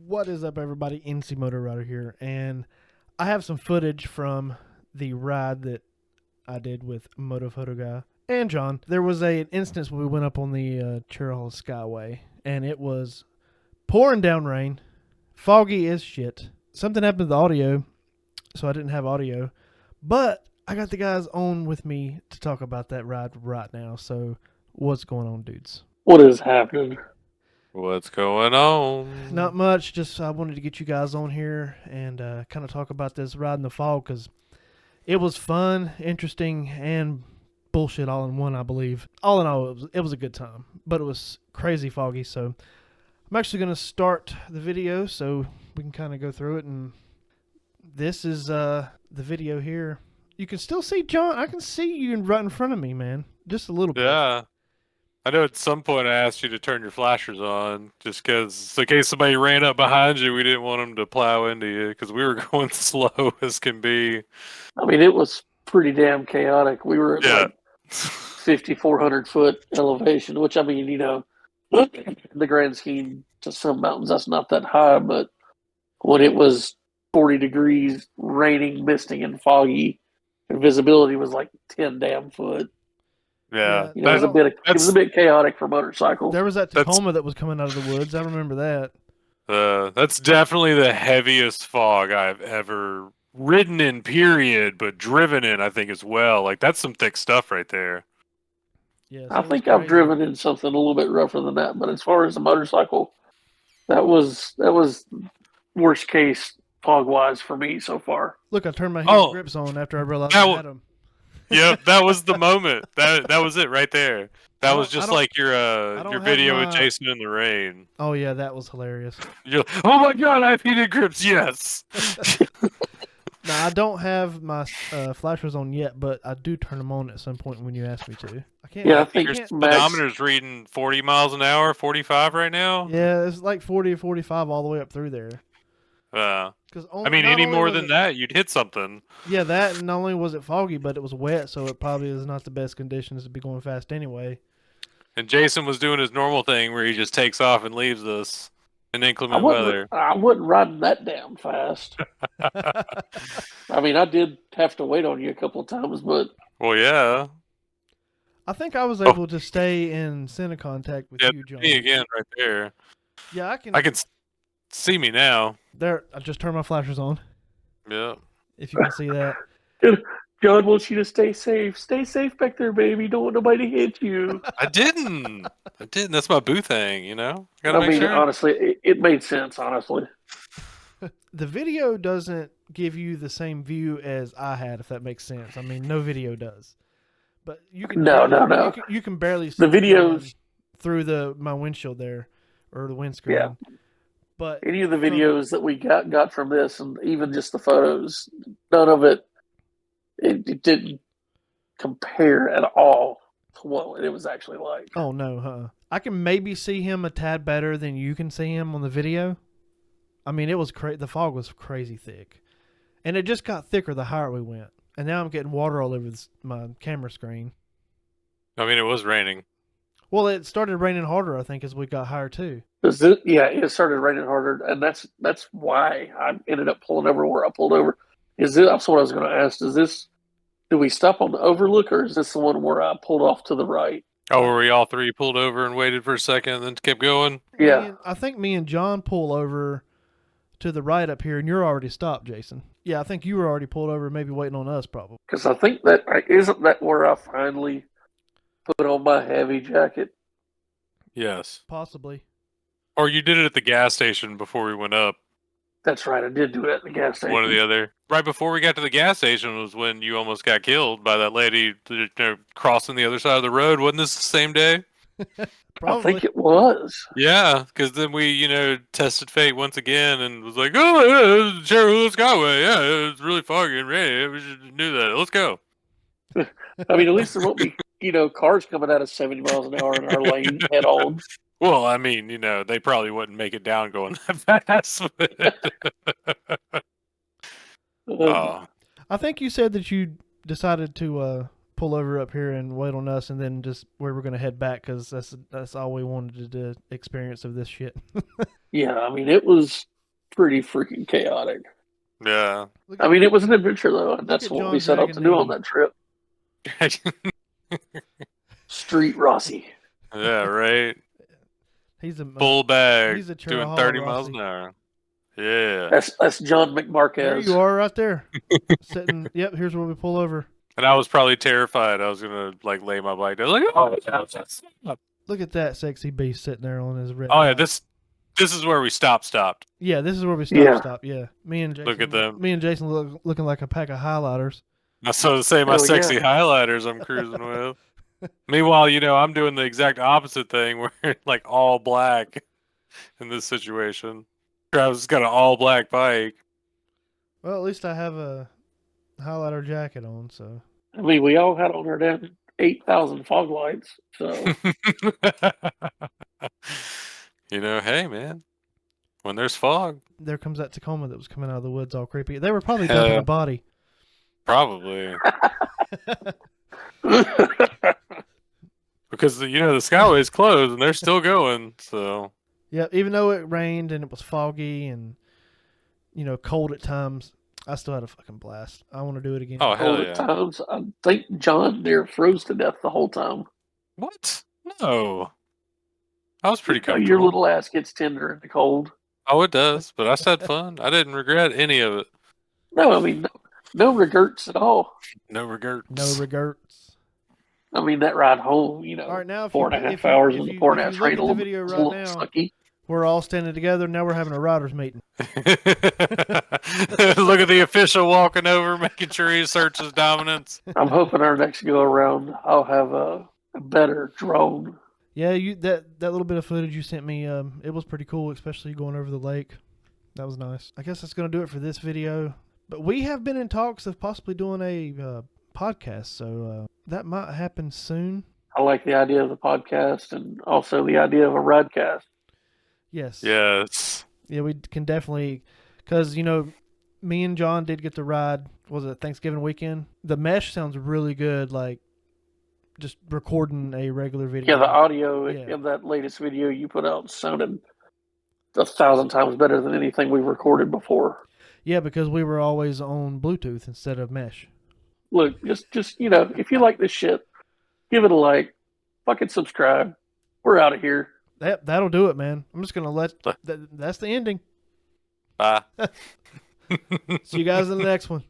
What is up, everybody? NCmotoRIDER here, and I have some footage from the ride that I did with Moto Photo Guy and John. There was an instance when we went up on the Cherohala Skyway, and it was pouring down rain, foggy as shit. Something happened to the audio, so I didn't have audio, but I got the guys on with me to talk about that ride right now. So, what's going on, dudes? What is happening? What's going on? Not much. Just I wanted to get you guys on here and kind of talk about this ride in the fall because it was fun, interesting, and bullshit all in one. I believe. All in all, it was a good time, but it was crazy foggy. So I'm actually going to start the video so we can kind of go through it. And this is the video here. You can still see John. I can see you right in front of me, man. Just a little bit. Yeah. I know at some point I asked you to turn your flashers on just because, in case somebody ran up behind you, we didn't want them to plow into you because we were going slow as can be. I mean, it was pretty damn chaotic. We were at like 5,400 foot elevation, which, I mean, you know, in the grand scheme to some mountains, that's not that high. But when it was 40 degrees, raining, misting, and foggy, and visibility was like 10 damn foot. Yeah. You know, it was a bit chaotic for motorcycles. There was that Tacoma that was coming out of the woods. I remember that. That's definitely the heaviest fog I've ever ridden in, period, but driven in, I think, as well. Like, that's some thick stuff right there. Yeah, I think I've driven in something a little bit rougher than that, but as far as the motorcycle, that was worst case fog wise for me so far. Look, I turned my heat grips on after I realized I had them. Yep, that was the moment. That was it right there. That was just like your video with Jason in the rain. Oh yeah, that was hilarious. You're like, oh my god, I have heated grips. Yes. Now I don't have my flashers on yet, but I do turn them on at some point when you ask me to. I can't. Yeah, I think your speedometer's reading 40 miles an hour, 45 right now. Yeah, it's like 40 or 45 all the way up through there. I mean, any more than that, you'd hit something. Yeah, that, and not only was it foggy, but it was wet, so it probably is not the best conditions to be going fast anyway. And Jason was doing his normal thing where he just takes off and leaves us in inclement weather. I wasn't riding that damn fast. I mean, I did have to wait on you a couple of times, but... Well, yeah. I think I was able to stay in center contact with you, John. Me again right there. Yeah, I can see me now. There, I just turned my flashers on. Yeah. If you can see that. John wants you to stay safe. Stay safe back there, baby. Don't want nobody to hit you. I didn't. That's my boo thing, you know? Honestly, it made sense, honestly. The video doesn't give you the same view as I had, if that makes sense. I mean, no video does. But you can No. You can barely see the videos through my windshield there, or the windscreen. Yeah. But any of the videos that we got from this, and even just the photos, none of it didn't compare at all to what it was actually like. Oh no, huh? I can maybe see him a tad better than you can see him on the video. I mean, it was the fog was crazy thick, and it just got thicker the higher we went. And now I'm getting water all over my camera screen. I mean, it was raining. Well, it started raining harder, I think, as we got higher too. It started raining harder, and that's why I ended up pulling over where I pulled over. That's what I was going to ask. Do we stop on the overlook, or is this the one where I pulled off to the right? Oh, were we all three pulled over and waited for a second and then kept going? Yeah. I think me and John pull over to the right up here, and you're already stopped, Jason. Yeah, I think you were already pulled over, maybe waiting on us, probably. Because I think isn't that where I finally put on my heavy jacket? Yes. Possibly. Or you did it at the gas station before we went up. That's right, I did do it at the gas station. One or the other. Right before we got to the gas station was when you almost got killed by that lady crossing the other side of the road. Wasn't this the same day? I think it was. Yeah, because then we, tested fate once again and was like, oh, yeah, Cherohala Skyway. Yeah, it's really foggy and rainy. We should do that. Let's go. I mean, at least there won't be, cars coming out of 70 miles an hour in our lane head on. Well, I mean, they probably wouldn't make it down going that fast. I think you said that you decided to pull over up here and wait on us, and then just we were going to head back because that's all we wanted to experience of this shit. Yeah, I mean, it was pretty freaking chaotic. Yeah. I mean, it was an adventure, though, and that's at what John we set out dragging to do on the- that trip. Street Rossi. Yeah, right. He's a Full bag, he's a doing Cherohala 30 miles Rossi. an hour. Yeah. That's John McMarquez. There you are, right there, sitting. Yep, here's where we pull over. And I was probably terrified. I was gonna like lay my bike down. Like, oh, stop. Look at that sexy beast sitting there on his red. Oh yeah, bike. this is where we stopped. Yeah, this is where we Yeah. stop. Yeah, me and Jason. Look at them. Me and Jason looking like a pack of highlighters. I so to say my Hell sexy yeah. highlighters I'm cruising with. Meanwhile, I'm doing the exact opposite thing where like all black in this situation. Travis has got an all black bike. Well, at least I have a highlighter jacket on, so. I mean, we all had on our damn 8,000 fog lights. So, Hey man, when there's fog, There comes that Tacoma that was coming out of the woods all creepy. They were probably Hell dumping yeah. a body. probably because the Skyway's closed and they're still going. So Yeah, even though it rained and it was foggy and cold at times, I still had a fucking blast. I want to do it again. oh hell all the yeah! times, I think John near froze to death the whole time. What? No, I was pretty Your comfortable. little ass gets tender in the cold. Oh, it does, but I still had fun. I didn't regret any of it. No, I mean, no regrets at all. No regrets. No regrets. I mean, that ride home, All right, now if 4.5 hours on the if 4.5 you train look a at the little, video was a right little now, sucky. we're all standing together. Now we're having a riders meeting. Look at the official walking over, making sure he asserts his dominance. I'm hoping our next go around, I'll have a better drone. Yeah, that little bit of footage you sent me, it was pretty cool, especially going over the lake. That was nice. I guess that's going to do it for this video. But we have been in talks of possibly doing a podcast, so that might happen soon. I like the idea of the podcast and also the idea of a ridecast. Yes. Yes. Yeah, we can definitely, because, me and John did get to ride, was it Thanksgiving weekend? The mesh sounds really good, like just recording a regular video. Yeah, the audio Yeah. of that latest video you put out sounded 1,000 times better than anything we've recorded before. Yeah, because we were always on Bluetooth instead of mesh. Look, just if you like this shit, give it a like, fucking subscribe. We're out of here. That'll do it, man. I'm just gonna that's the ending. Bye. See you guys in the next one.